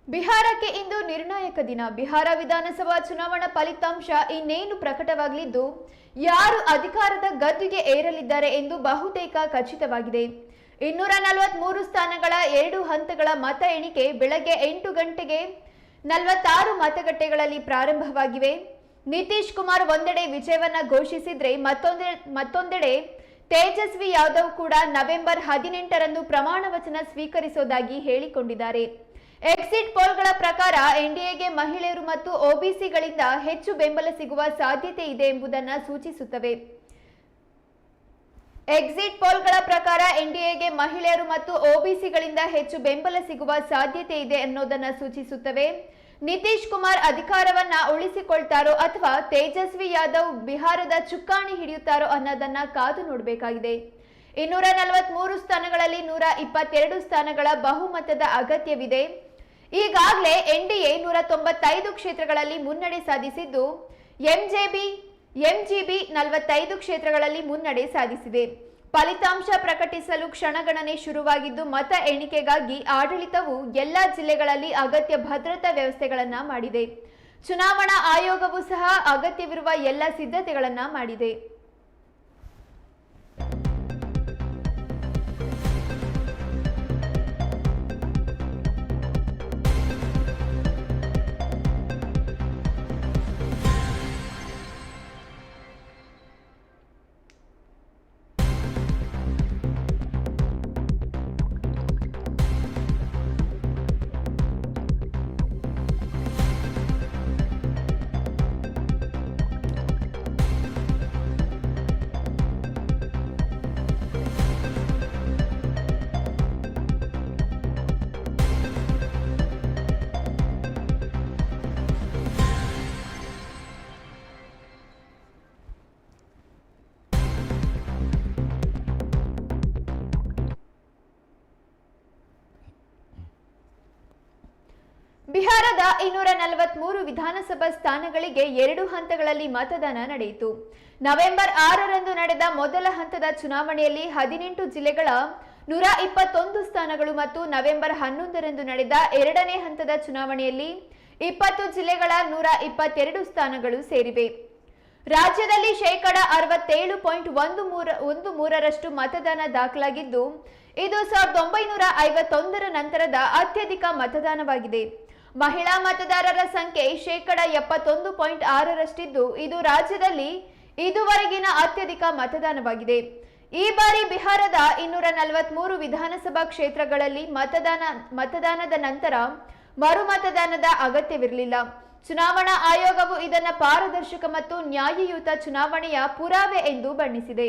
ಬಿಹಾರಕ್ಕೆ ಇಂದು ನಿರ್ಣಾಯಕ ದಿನ. ಬಿಹಾರ ವಿಧಾನಸಭಾ ಚುನಾವಣಾ ಫಲಿತಾಂಶ ಇನ್ನೇನು ಪ್ರಕಟವಾಗಲಿದ್ದು, ಯಾರು ಅಧಿಕಾರದ ಗದ್ದುಗೆ ಏರಲಿದ್ದಾರೆ ಎಂದು ಬಹುತೇಕ ಖಚಿತವಾಗಿದೆ. 243 ಸ್ಥಾನಗಳ 2 ಹಂತಗಳ ಮತ ಎಣಿಕೆ ಬೆಳಗ್ಗೆ 8 ಗಂಟೆಗೆ 46 ಮತಗಟ್ಟೆಗಳಲ್ಲಿ ಪ್ರಾರಂಭವಾಗಿವೆ. ನಿತೀಶ್ ಕುಮಾರ್ ಒಂದೆಡೆ ವಿಜಯವನ್ನ ಘೋಷಿಸಿದ್ರೆ ಮತ್ತೊಂದೆಡೆ ತೇಜಸ್ವಿ ಯಾದವ್ ಕೂಡ ನವೆಂಬರ್ 18ರಂದು ಪ್ರಮಾಣ ವಚನ ಸ್ವೀಕರಿಸುವುದಾಗಿ ಹೇಳಿಕೊಂಡಿದ್ದಾರೆ. ಎಕ್ಸಿಟ್ ಪೋಲ್ಗಳ ಪ್ರಕಾರ ಎನ್ಡಿಎಗೆ ಮಹಿಳೆಯರು ಮತ್ತು ಒಬಿಸಿಗಳಿಂದ ಹೆಚ್ಚು ಬೆಂಬಲ ಸಿಗುವ ಸಾಧ್ಯತೆ ಇದೆ ಎಂಬುದನ್ನು ಸೂಚಿಸುತ್ತವೆ. ಎಕ್ಸಿಟ್ ಪೋಲ್ಗಳ ಪ್ರಕಾರ ಎನ್ಡಿಎಗೆ ಮಹಿಳೆಯರು ಮತ್ತು ಒಬಿಸಿಗಳಿಂದ ಹೆಚ್ಚು ಬೆಂಬಲ ಸಿಗುವ ಸಾಧ್ಯತೆ ಇದೆ ಅನ್ನೋದನ್ನ ಸೂಚಿಸುತ್ತವೆ. ನಿತೀಶ್ ಕುಮಾರ್ ಅಧಿಕಾರವನ್ನ ಉಳಿಸಿಕೊಳ್ತಾರೋ ಅಥವಾ ತೇಜಸ್ವಿ ಯಾದವ್ ಬಿಹಾರದ ಚುಕ್ಕಾಣಿ ಹಿಡಿಯುತ್ತಾರೋ ಅನ್ನೋದನ್ನ ಕಾದು ನೋಡಬೇಕಾಗಿದೆ. 243 ಸ್ಥಾನಗಳಲ್ಲಿ 122 ಸ್ಥಾನಗಳ ಬಹುಮತದ ಅಗತ್ಯವಿದೆ. ಈಗಾಗಲೇ ಎನ್ಡಿಎ 195 ಕ್ಷೇತ್ರಗಳಲ್ಲಿ ಮುನ್ನಡೆ ಸಾಧಿಸಿದ್ದು, ಎಂಜಿಬಿ 45 ಕ್ಷೇತ್ರಗಳಲ್ಲಿ ಮುನ್ನಡೆ ಸಾಧಿಸಿದೆ. ಫಲಿತಾಂಶ ಪ್ರಕಟಿಸಲು ಕ್ಷಣಗಣನೆ ಶುರುವಾಗಿದ್ದು, ಮತ ಎಣಿಕೆಗಾಗಿ ಆಡಳಿತವು ಎಲ್ಲಾ ಜಿಲ್ಲೆಗಳಲ್ಲಿ ಅಗತ್ಯ ಭದ್ರತಾ ವ್ಯವಸ್ಥೆಗಳನ್ನ ಮಾಡಿದೆ. ಚುನಾವಣಾ ಆಯೋಗವೂ ಸಹ ಅಗತ್ಯವಿರುವ ಎಲ್ಲ ಸಿದ್ಧತೆಗಳನ್ನ ಮಾಡಿದೆ. ಬಿಹಾರದ 243 ವಿಧಾನಸಭಾ ಸ್ಥಾನಗಳಿಗೆ 2 ಹಂತಗಳಲ್ಲಿ ಮತದಾನ ನಡೆಯಿತು. ನವೆಂಬರ್ 6ರಂದು ನಡೆದ ಮೊದಲ ಹಂತದ ಚುನಾವಣೆಯಲ್ಲಿ 18 ಜಿಲ್ಲೆಗಳ 121 ಸ್ಥಾನಗಳು ಮತ್ತು ನವೆಂಬರ್ 11ರಂದು ನಡೆದ ಎರಡನೇ ಹಂತದ ಚುನಾವಣೆಯಲ್ಲಿ 20 ಜಿಲ್ಲೆಗಳ 122 ಸ್ಥಾನಗಳು ಸೇರಿವೆ. ರಾಜ್ಯದಲ್ಲಿ ಶೇಕಡ 67.13% ಮತದಾನ ದಾಖಲಾಗಿದ್ದು, ಇದು 1951ರ ನಂತರದ ಅತ್ಯಧಿಕ ಮತದಾನವಾಗಿದೆ. ಮಹಿಳಾ ಮತದಾರರ ಸಂಖ್ಯೆ ಶೇಕಡ 71.6ರಷ್ಟಿದ್ದು, ಇದು ರಾಜ್ಯದಲ್ಲಿ ಇದುವರೆಗಿನ ಅತ್ಯಧಿಕ ಮತದಾನವಾಗಿದೆ. ಈ ಬಾರಿ ಬಿಹಾರದ 243 ವಿಧಾನಸಭಾ ಕ್ಷೇತ್ರಗಳಲ್ಲಿ ಮತದಾನದ ನಂತರ ಮರು ಮತದಾನದ ಅಗತ್ಯವಿರಲಿಲ್ಲ. ಚುನಾವಣಾ ಆಯೋಗವು ಇದನ್ನು ಪಾರದರ್ಶಕ ಮತ್ತು ನ್ಯಾಯಯುತ ಚುನಾವಣೆಯ ಪುರಾವೆ ಎಂದು ಬಣ್ಣಿಸಿದೆ.